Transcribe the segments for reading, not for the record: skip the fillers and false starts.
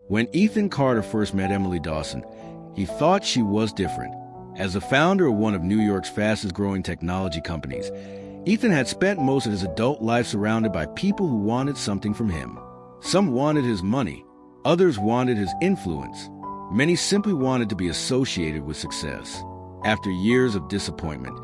When Ethan Carter first met Emily Dawson, he thought she was different. As the founder of one of New York's fastest-growing technology companies, Ethan had spent most of his adult life surrounded by people who wanted something from him. Some wanted his money, others wanted his influence. Many simply wanted to be associated with success. After years of disappointment,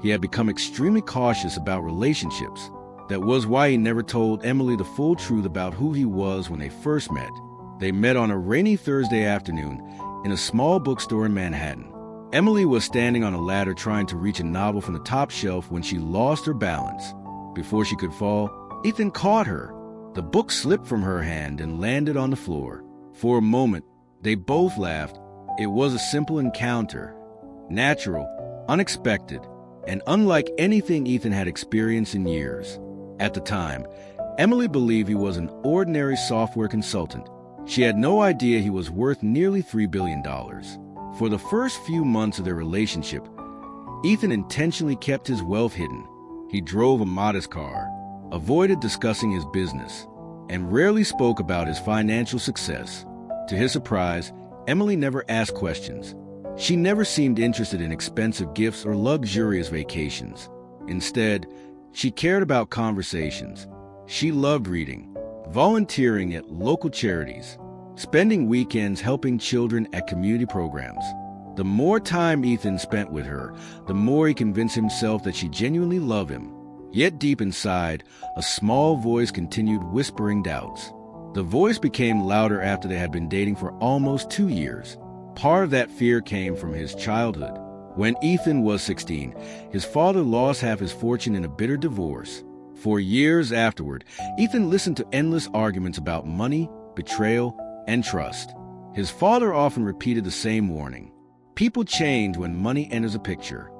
he had become extremely cautious about relationships. That was why he never told Emily the full truth about who he was when they first met. They met on a rainy Thursday afternoon in a small bookstore in Manhattan. Emily was standing on a ladder trying to reach a novel from the top shelf when she lost her balance. Before she could fall, Ethan caught her. The book slipped from her hand and landed on the floor. For a moment, they both laughed. It was a simple encounter, natural, unexpected, and unlike anything Ethan had experienced in years. At the time, Emily believed he was an ordinary software consultant. She had no idea he was worth nearly $3 billion. For the first few months of their relationship, Ethan intentionally kept his wealth hidden. He drove a modest car, avoided discussing his business, and rarely spoke about his financial success. To his surprise, Emily never asked questions. She never seemed interested in expensive gifts or luxurious vacations. Instead, she cared about conversations. She loved reading, volunteering at local charities, spending weekends helping children at community programs. The more time Ethan spent with her, the more he convinced himself that she genuinely loved him. Yet deep inside, a small voice continued whispering doubts. The voice became louder after they had been dating for almost 2 years. Part of that fear came from his childhood. When Ethan was 16, his father lost half his fortune in a bitter divorce. For years afterward, Ethan listened to endless arguments about money, betrayal, and trust. His father often repeated the same warning: people change when money enters a picture.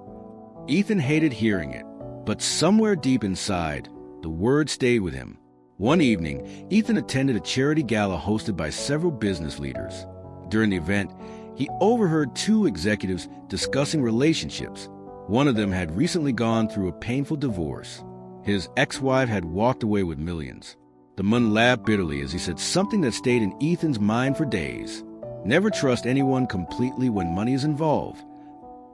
Ethan hated hearing it, but somewhere deep inside, the word stayed with him. One evening, Ethan attended a charity gala hosted by several business leaders. During the event, he overheard 2 executives discussing relationships. One of them had recently gone through a painful divorce. His ex-wife had walked away with millions. The man laughed bitterly as he said something that stayed in Ethan's mind for days. Never trust anyone completely when money is involved.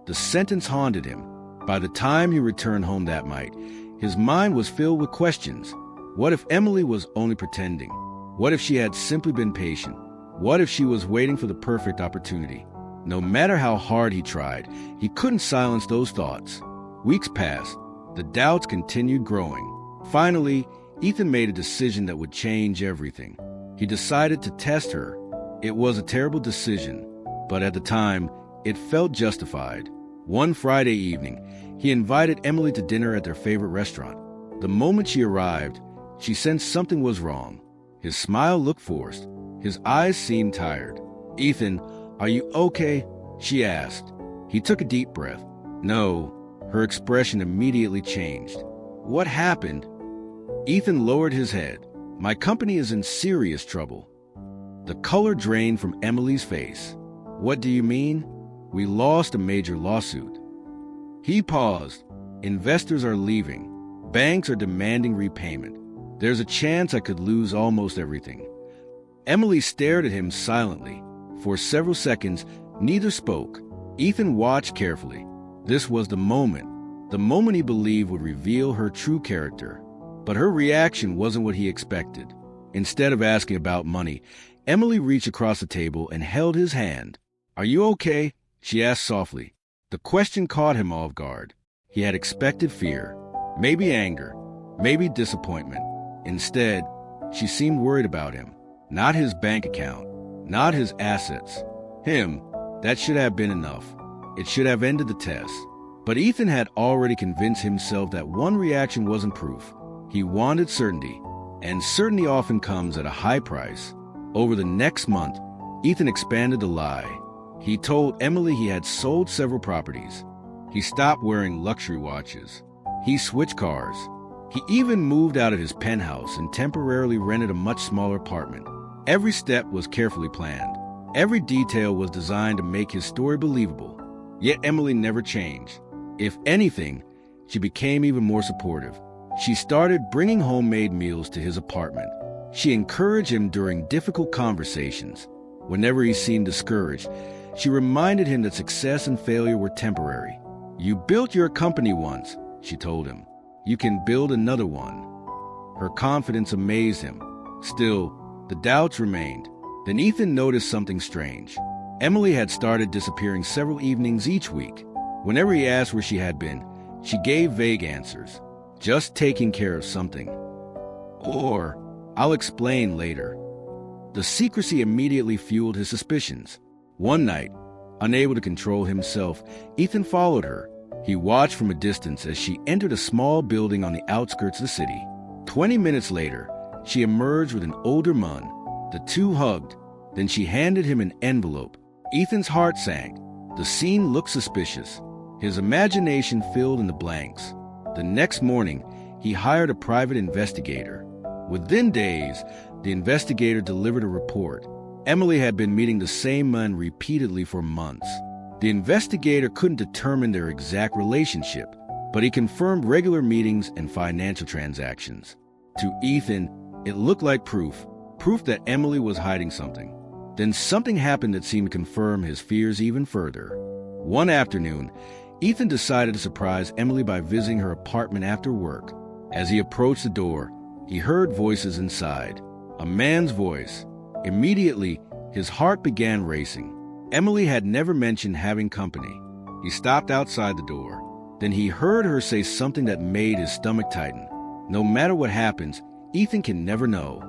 The sentence haunted him. By the time he returned home that night, his mind was filled with questions. What if Emily was only pretending? What if she had simply been patient? What if she was waiting for the perfect opportunity? No matter how hard he tried, he couldn't silence those thoughts. Weeks passed. The doubts continued growing. Finally, Ethan made a decision that would change everything. He decided to test her. It was a terrible decision, but at the time, it felt justified. One Friday evening, he invited Emily to dinner at their favorite restaurant. The moment she arrived, she sensed something was wrong. His smile looked forced. His eyes seemed tired. "Ethan, are you okay?" she asked. He took a deep breath. "No." Her expression immediately changed. "What happened?" Ethan lowered his head. "My company is in serious trouble." The color drained from Emily's face. "What do you mean?" "We lost a major lawsuit." He paused. "Investors are leaving. Banks are demanding repayment. There's a chance I could lose almost everything." Emily stared at him silently. For several seconds, neither spoke. Ethan watched carefully. This was the moment he believed would reveal her true character. But her reaction wasn't what he expected. Instead of asking about money, Emily reached across the table and held his hand. "Are you okay?" she asked softly. The question caught him off guard. He had expected fear, maybe anger, maybe disappointment. Instead, she seemed worried about him. Not his bank account, not his assets. Him. That should have been enough. It should have ended the test. But Ethan had already convinced himself that one reaction wasn't proof. He wanted certainty, and certainty often comes at a high price. Over the next month, Ethan expanded the lie. He told Emily he had sold several properties. He stopped wearing luxury watches. He switched cars. He even moved out of his penthouse and temporarily rented a much smaller apartment. Every step was carefully planned. Every detail was designed to make his story believable. Yet Emily never changed. If anything, she became even more supportive. She started bringing homemade meals to his apartment. She encouraged him during difficult conversations. Whenever he seemed discouraged, she reminded him that success and failure were temporary. "You built your company once," she told him. "You can build another one." Her confidence amazed him. Still, the doubts remained. Then Ethan noticed something strange. Emily had started disappearing several evenings each week. Whenever he asked where she had been, she gave vague answers. "Just taking care of something." Or, "I'll explain later." The secrecy immediately fueled his suspicions. One night, unable to control himself, Ethan followed her. He watched from a distance as she entered a small building on the outskirts of the city. 20 minutes later, she emerged with an older man. The two hugged. Then she handed him an envelope. Ethan's heart sank. The scene looked suspicious. His imagination filled in the blanks. The next morning, he hired a private investigator. Within days, the investigator delivered a report. Emily had been meeting the same man repeatedly for months. The investigator couldn't determine their exact relationship, but he confirmed regular meetings and financial transactions. To Ethan, it looked like proof that Emily was hiding something. Then something happened that seemed to confirm his fears even further. One afternoon, Ethan decided to surprise Emily by visiting her apartment after work. As he approached the door, he heard voices inside. A man's voice. Immediately, his heart began racing. Emily had never mentioned having company. He stopped outside the door. Then he heard her say something that made his stomach tighten. "No matter what happens, Ethan can never know."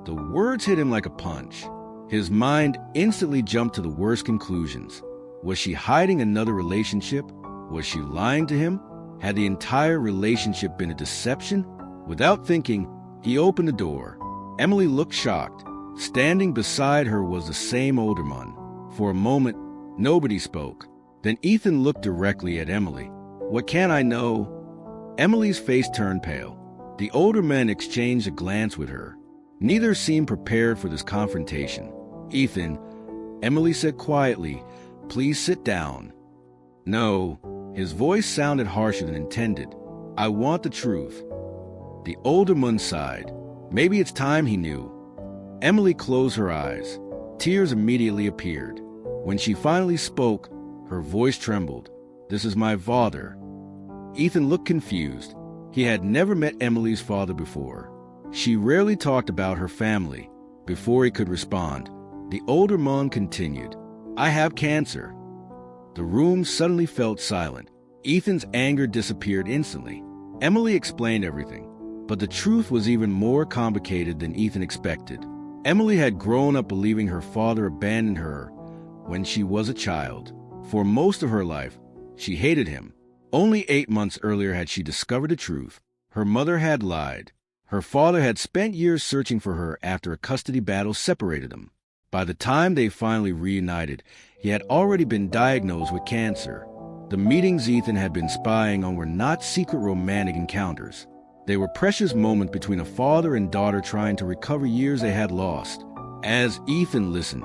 The words hit him like a punch. His mind instantly jumped to the worst conclusions. Was she hiding another relationship? Was she lying to him? Had the entire relationship been a deception? Without thinking, he opened the door. Emily looked shocked. Standing beside her was the same older man. For a moment, nobody spoke. Then Ethan looked directly at Emily. "What can I know?" Emily's face turned pale. The older man exchanged a glance with her. Neither seemed prepared for this confrontation. "Ethan," Emily said quietly, "please sit down." "No." His voice sounded harsher than intended. "I want the truth." The older man sighed. Maybe it's time he knew. Emily closed her eyes. Tears immediately appeared. When she finally spoke, her voice trembled. "This is my father." Ethan looked confused. He had never met Emily's father before. She rarely talked about her family. Before he could respond, the older man continued, "I have cancer." The room suddenly felt silent. Ethan's anger disappeared instantly. Emily explained everything, but the truth was even more complicated than Ethan expected. Emily had grown up believing her father abandoned her when she was a child. For most of her life, she hated him. Only 8 months earlier had she discovered the truth. Her mother had lied. Her father had spent years searching for her after a custody battle separated them. By the time they finally reunited, he had already been diagnosed with cancer. The meetings Ethan had been spying on were not secret romantic encounters. They were precious moments between a father and daughter trying to recover years they had lost. As Ethan listened,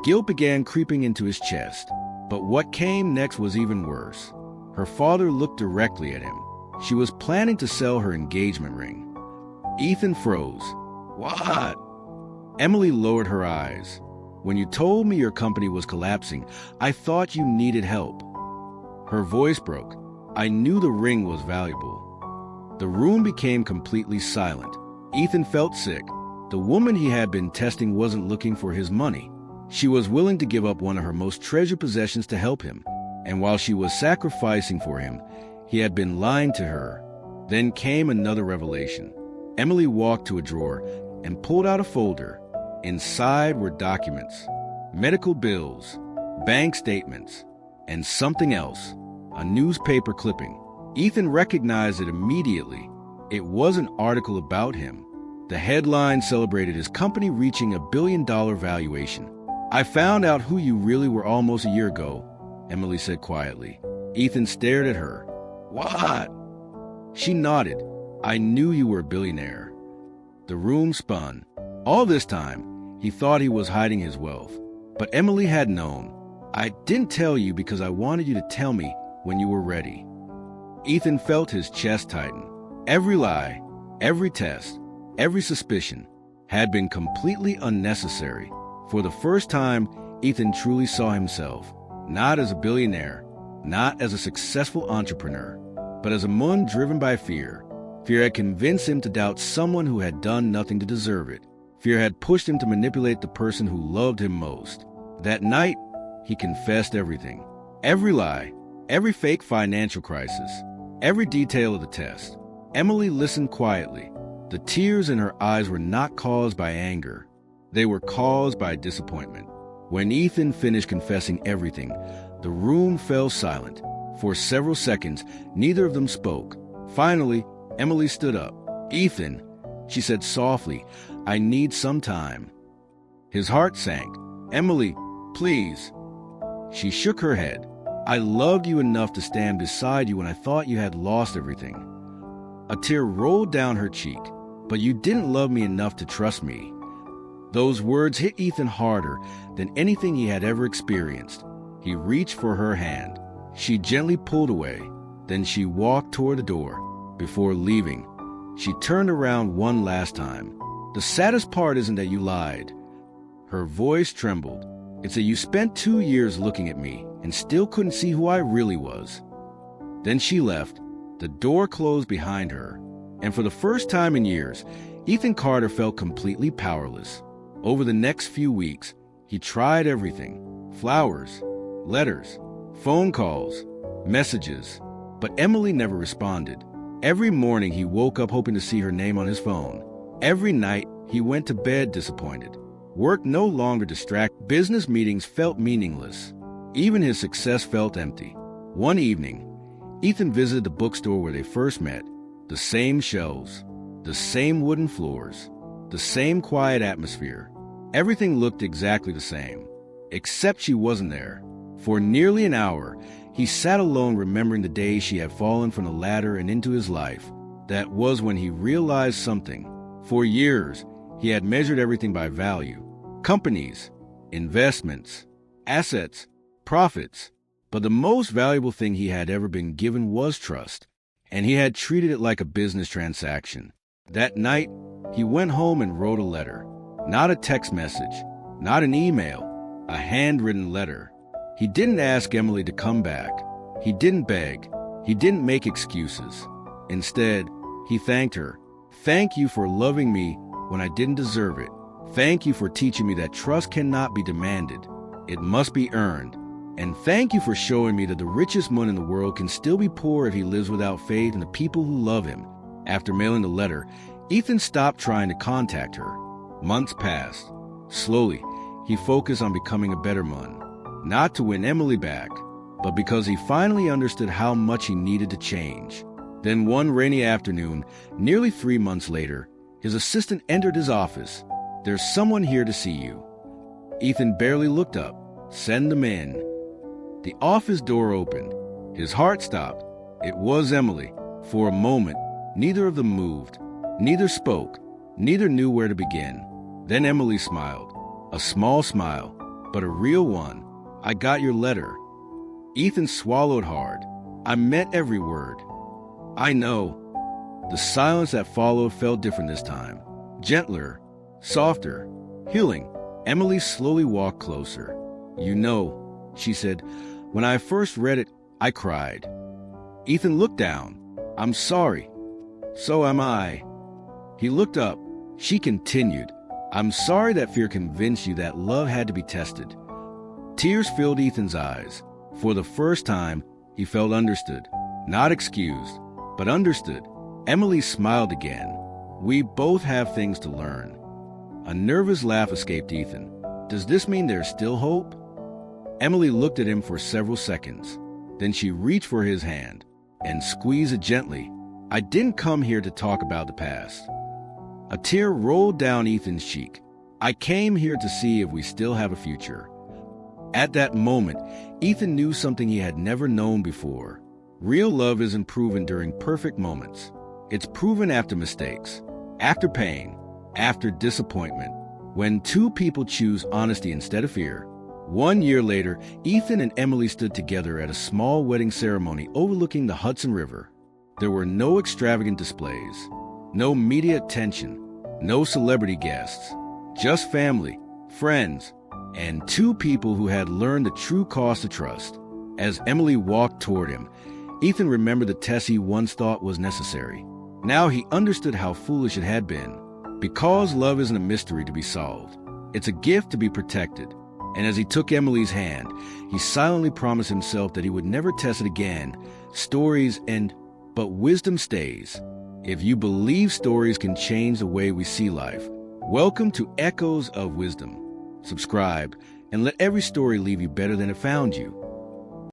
guilt began creeping into his chest. But what came next was even worse. Her father looked directly at him. She was planning to sell her engagement ring. Ethan froze. "What?" Emily lowered her eyes. "When you told me your company was collapsing, I thought you needed help." Her voice broke. "I knew the ring was valuable." The room became completely silent. Ethan felt sick. The woman he had been testing wasn't looking for his money. She was willing to give up one of her most treasured possessions to help him. And while she was sacrificing for him, he had been lying to her. Then came another revelation. Emily walked to a drawer and pulled out a folder. Inside were documents, medical bills, bank statements, and something else, a newspaper clipping. Ethan recognized it immediately. It was an article about him. The headline celebrated his company reaching $1 billion valuation. "I found out who you really were almost a year ago," Emily said quietly. Ethan stared at her. "What?" She nodded. "I knew you were a billionaire." The room spun. All this time, he thought he was hiding his wealth. But Emily had known. "I didn't tell you because I wanted you to tell me when you were ready." Ethan felt his chest tighten. Every lie, every test, every suspicion. had been completely unnecessary. For the first time, Ethan truly saw himself, not as a billionaire, not as a successful entrepreneur, but as a man driven by fear. Fear had convinced him to doubt someone who had done nothing to deserve it. Fear had pushed him to manipulate the person who loved him most. That night, he confessed everything. Every lie, every fake financial crisis, every detail of the test. Emily listened quietly. The tears in her eyes were not caused by anger. They were caused by disappointment. When Ethan finished confessing everything, the room fell silent. For several seconds, neither of them spoke. Finally, Emily stood up. "Ethan," she said softly, "I need some time." His heart sank. "Emily, please." She shook her head. "I loved you enough to stand beside you when I thought you had lost everything." A tear rolled down her cheek. "But you didn't love me enough to trust me." Those words hit Ethan harder than anything he had ever experienced. He reached for her hand. She gently pulled away. Then she walked toward the door. Before leaving, she turned around one last time. "The saddest part isn't that you lied." Her voice trembled. "It's that you spent 2 years looking at me and still couldn't see who I really was." Then she left. The door closed behind her. And for the first time in years, Ethan Carter felt completely powerless. Over the next few weeks, he tried everything: flowers, letters, phone calls, messages. But Emily never responded. Every morning he woke up hoping to see her name on his phone. Every night he went to bed disappointed. Work no longer distracted. Business meetings felt meaningless. Even his success felt empty. One evening, Ethan visited the bookstore where they first met. The same shelves, the same wooden floors, the same quiet atmosphere. Everything looked exactly the same, except she wasn't there. For nearly an hour, he sat alone remembering the day she had fallen from the ladder and into his life. That was when he realized something. For years, he had measured everything by value: companies, investments, assets, profits. But the most valuable thing he had ever been given was trust, and he had treated it like a business transaction. That night, he went home and wrote a letter. Not a text message, not an email, a handwritten letter. He didn't ask Emily to come back. He didn't beg. He didn't make excuses. Instead, he thanked her. "Thank you for loving me when I didn't deserve it. Thank you for teaching me that trust cannot be demanded. It must be earned. And thank you for showing me that the richest man in the world can still be poor if he lives without faith in the people who love him." After mailing the letter, Ethan stopped trying to contact her. Months passed. Slowly, he focused on becoming a better man. Not to win Emily back, but because he finally understood how much he needed to change. Then one rainy afternoon, nearly 3 months later, his assistant entered his office. "There's someone here to see you." Ethan barely looked up. "Send them in." The office door opened. His heart stopped. It was Emily. For a moment, neither of them moved. Neither spoke. Neither knew where to begin. Then Emily smiled. A small smile, but a real one. "I got your letter." Ethan swallowed hard. "I meant every word." "I know." The silence that followed felt different this time. Gentler, softer, healing. Emily slowly walked closer. "You know," she said, "when I first read it, I cried." Ethan looked down. "I'm sorry." "So am I." He looked up. She continued, "I'm sorry that fear convinced you that love had to be tested." Tears filled Ethan's eyes. For the first time, he felt understood. Not excused, but understood. Emily smiled again. "We both have things to learn." A nervous laugh escaped Ethan. "Does this mean there's still hope?" Emily looked at him for several seconds. Then she reached for his hand and squeezed it gently. "I didn't come here to talk about the past." A tear rolled down Ethan's cheek. "I came here to see if we still have a future." At that moment, Ethan knew something he had never known before. Real love isn't proven during perfect moments. It's proven after mistakes, after pain, after disappointment. When two people choose honesty instead of fear. 1 year later, Ethan and Emily stood together at a small wedding ceremony overlooking the Hudson River. There were no extravagant displays, no media attention, No celebrity guests, just family, friends, and two people who had learned the true cost of trust. As Emily walked toward him, Ethan remembered the test he once thought was necessary. Now he understood how foolish it had been. Because love isn't a mystery to be solved. It's a gift to be protected. And as he took Emily's hand, he silently promised himself that he would never test it again. Stories end, but wisdom stays. If you believe stories can change the way we see life, welcome to Echoes of Wisdom. Subscribe and let every story leave you better than it found you.